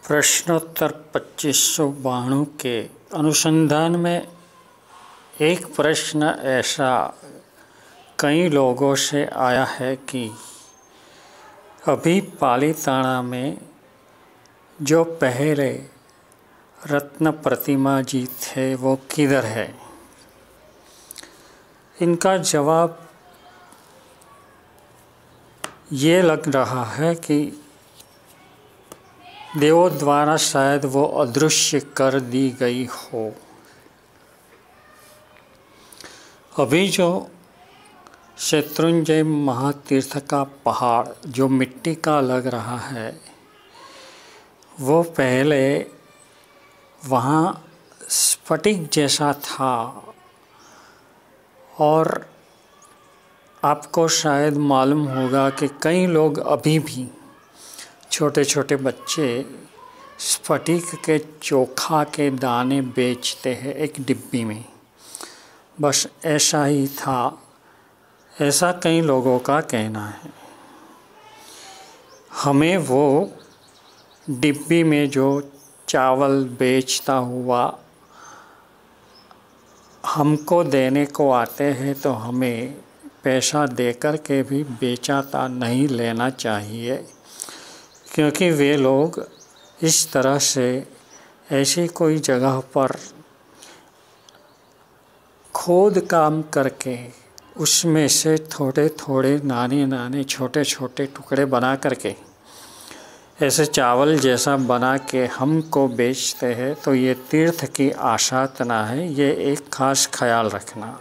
प्रश्नोत्तर 2592 के अनुसंधान में एक प्रश्न ऐसा कई लोगों से आया है कि अभी पालीताना में जो पहले रत्न प्रतिमा जी थे वो किधर है। इनका जवाब ये लग रहा है कि देवों द्वारा शायद वो अदृश्य कर दी गई हो। अभी जो शत्रुंजय महातीर्थ का पहाड़ जो मिट्टी का लग रहा है वो पहले वहाँ स्फटिक जैसा था और आपको शायद मालूम होगा कि कई लोग अभी भी छोटे छोटे बच्चे स्फटिक के चोखा के दाने बेचते हैं एक डिब्बी में। बस ऐसा ही था, ऐसा कई लोगों का कहना है। हमें वो डिब्बी में जो चावल बेचता हुआ हमको देने को आते हैं तो हमें पैसा देकर के भी बेचाता नहीं लेना चाहिए, क्योंकि वे लोग इस तरह से ऐसी कोई जगह पर खोद काम करके उसमें से थोड़े थोड़े नाने छोटे छोटे टुकड़े बना करके ऐसे चावल जैसा बना के हमको बेचते हैं, तो ये तीर्थ की आशातना है। ये एक खास ख्याल रखना।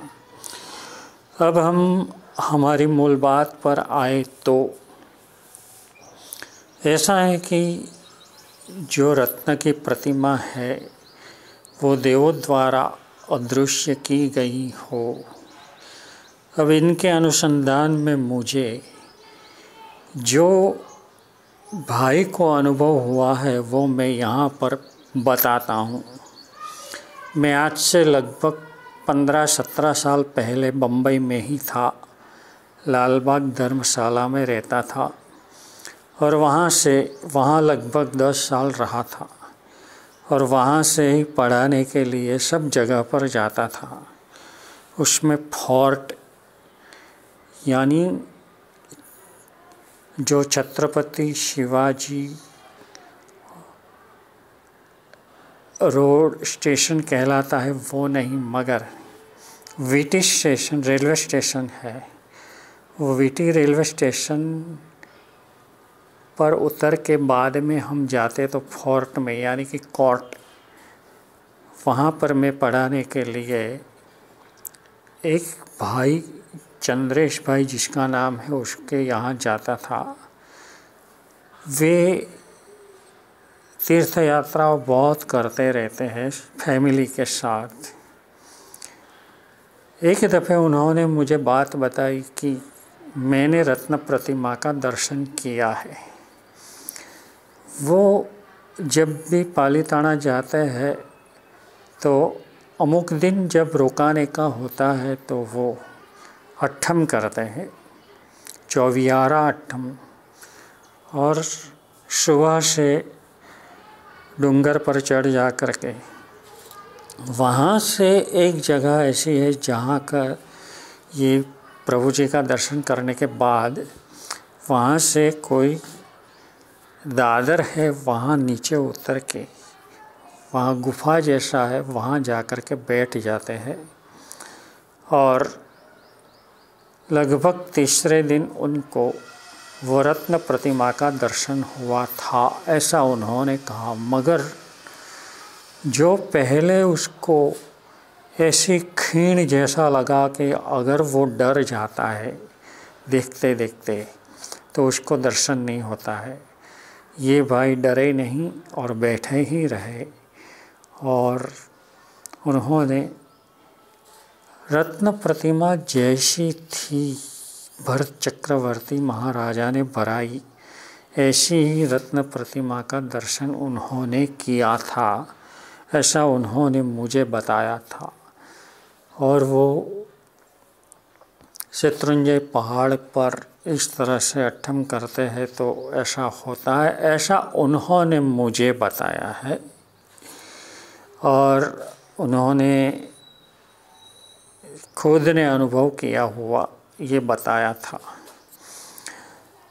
अब हम हमारी मूल बात पर आए तो ऐसा है कि जो रत्न की प्रतिमा है वो देवों द्वारा अदृश्य की गई हो। अब इनके अनुसंधान में मुझे जो भाई को अनुभव हुआ है वो मैं यहाँ पर बताता हूँ। मैं आज से लगभग 15-17 साल पहले बम्बई में ही था, लालबाग धर्मशाला में रहता था और वहाँ लगभग 10 साल रहा था और वहाँ से ही पढ़ाने के लिए सब जगह पर जाता था। उसमें फोर्ट यानी जो छत्रपति शिवाजी रोड स्टेशन कहलाता है वो नहीं, मगर वीटी स्टेशन रेलवे स्टेशन है। वो वीटी रेलवे स्टेशन पर उतर के बाद में हम जाते तो फोर्ट में यानी कि कोर्ट, वहाँ पर मैं पढ़ाने के लिए एक भाई चंद्रेश भाई जिसका नाम है उसके यहाँ जाता था। वे तीर्थ यात्रा बहुत करते रहते हैं फैमिली के साथ। एक दफ़े उन्होंने मुझे बात बताई कि मैंने रत्न प्रतिमा का दर्शन किया है। वो जब भी पालीताना जाते हैं तो अमुक दिन जब रुकाने का होता है तो वो अट्ठम करते हैं, चौवियारा अट्ठम, और सुबह से डूंगर पर चढ़ जा कर के वहाँ से एक जगह ऐसी है जहाँ का ये प्रभु जी का दर्शन करने के बाद वहाँ से कोई दादर है, वहाँ नीचे उतर के वहाँ गुफा जैसा है, वहाँ जा कर के बैठ जाते हैं और लगभग तीसरे दिन उनको वो रत्न प्रतिमा का दर्शन हुआ था, ऐसा उन्होंने कहा। मगर जो पहले उसको ऐसी खीण जैसा लगा कि अगर वो डर जाता है देखते देखते तो उसको दर्शन नहीं होता है, ये भाई डरे नहीं और बैठे ही रहे और उन्होंने रत्न प्रतिमा जैसी थी भरत चक्रवर्ती महाराजा ने बनाई, ऐसी ही रत्न प्रतिमा का दर्शन उन्होंने किया था, ऐसा उन्होंने मुझे बताया था। और वो शत्रुंजय पहाड़ पर इस तरह से अट्ठम करते हैं तो ऐसा होता है, ऐसा उन्होंने मुझे बताया है और उन्होंने खुद ने अनुभव किया हुआ ये बताया था।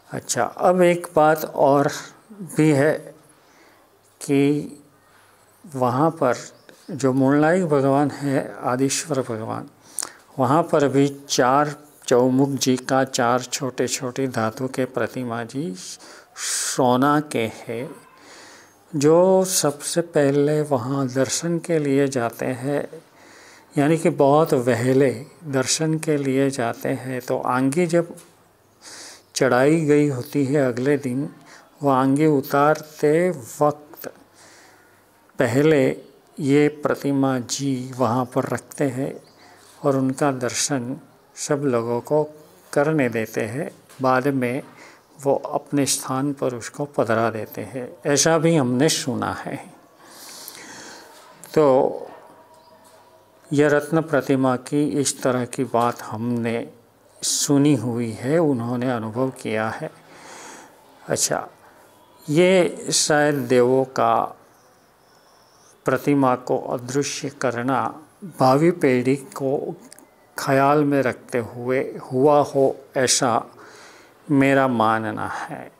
अच्छा, अब एक बात और भी है कि वहाँ पर जो मुंडलाई भगवान है, आदिश्वर भगवान, वहाँ पर भी 4 चौमुख जी का 4 छोटे छोटे धातु के प्रतिमा जी सोना के हैं। जो सबसे पहले वहाँ दर्शन के लिए जाते हैं, यानी कि बहुत पहले दर्शन के लिए जाते हैं, तो आंगी जब चढ़ाई गई होती है अगले दिन, वो आंगी उतारते वक्त पहले ये प्रतिमा जी वहाँ पर रखते हैं और उनका दर्शन सब लोगों को करने देते हैं। बाद में वो अपने स्थान पर उसको पधरा देते हैं, ऐसा भी हमने सुना है। तो यह रत्न प्रतिमा की इस तरह की बात हमने सुनी हुई है, उन्होंने अनुभव किया है। अच्छा, ये शायद देवों का प्रतिमा को अदृश्य करना भावी पीढ़ी को ख्याल में रखते हुए हुआ हो, ऐसा मेरा मानना है।